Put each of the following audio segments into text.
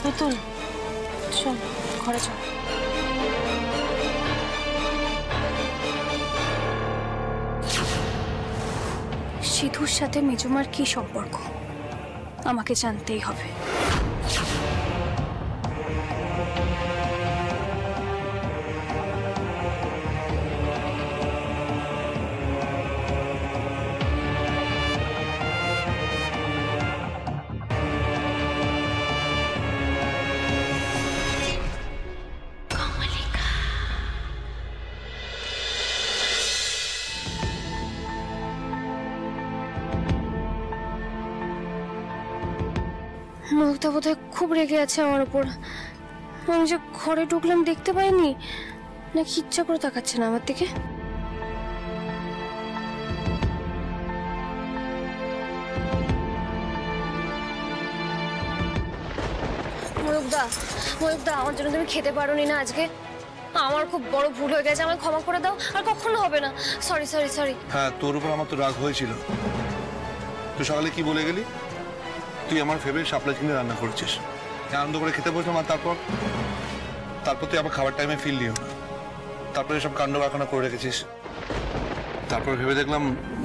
পুতুল চল ঘরে চল। সিধুর সাথে মেজুমার কি সম্পর্ক আমাকে জানতেই হবে। মমতা বোধহয় খুব রেগে আছে আমার উপর। আমি যে ঘরে ঢুকলাম দেখতে পাইনি, নাকি ইচ্ছা করে তাকাচ্ছে না আমার দিকে। ময়ূকদা, ময়ূকদা, আমার জন্য তুমি খেতে পারোনি না আজকে? আমার খুব বড় ভুল হয়ে গেছে, আমায় ক্ষমা করে দাও, আর কখনো হবে না। Sorry sorry sorry. হ্যাঁ, তোর উপর আমার তো রাগ হয়েছিল। তুই সকালে কি বলে গেলি? তুই আমার ফেভারিট শাপলা চিংড়ি রান্না করেছিস, আনন্দ করে খেতে বসলাম, আর তারপর তুই আবার খাবার টাইমে ফিল নিও না। তারপরে সব কাণ্ড কারখানা করে রেখেছিস। তারপর ভেবে দেখলাম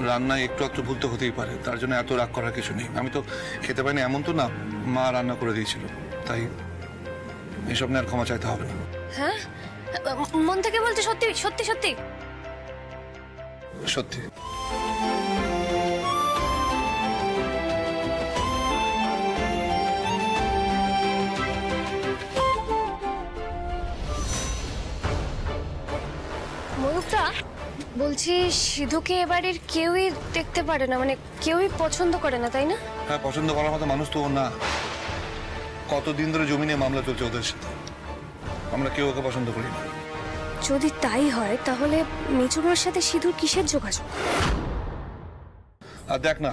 রান্নায় একটু একটু ভুল তো হতেই পারে, তার জন্য এত রাগ করার কিছু নেই। আমি তো খেতে পাইনি এমন তো না, মা রান্না করে দিয়েছিল, তাই এসব নিয়ে আর ক্ষমা চাইতে হবে না। হ্যাঁ, মন থেকে বলতে? সত্যি সত্যি সত্যি সত্যি। ময়ূকদা, বলছি সিধুকে এবারের কেউই দেখতে পারে না, মানে কেউই পছন্দ করে না, তাই না? হ্যাঁ, পছন্দ করার মতো মানুষ তো ও না। কতদিন ধরে জমি নিয়ে মামলা চলছে ওদের সাথে, আমরা কেউ ওকে পছন্দ করি না। যদি তাই হয় তাহলে মেজুমার সাথে সিধুর কিসের যোগাযোগ? আর দেখ না,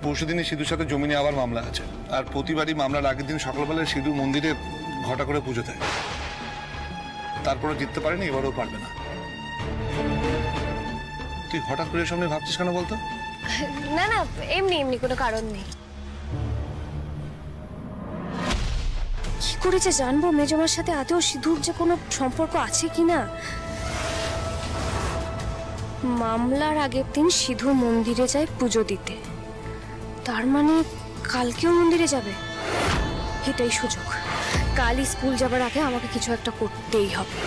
পরশুদিনই সিধুর সাথে জমি নিয়ে আবার মামলা আছে, আর প্রতিবারই মামলার আগের দিন সকালবেলায় সিধু মন্দিরে ঘটা করে পুজো দেয়। তারপরে জিততে পারেনি, এবারও পারবে না। তুই হঠাৎ করে সামনে ভাবছিস কেন বলতো? না না, এমনি এমনি, কোনো কারণ নেই। কি করে যে জানবো মেজমার সাথে আদৌ সিধুর যে কোনো সম্পর্ক আছে কিনা? মামলার আগের দিন সিধু মন্দিরে যায় পুজো দিতে, তার মানে কালকেও মন্দিরে যাবে। এটাই সুযোগ। কালই স্কুল যাবার আগে আমাকে কিছু একটা করতেই হবে।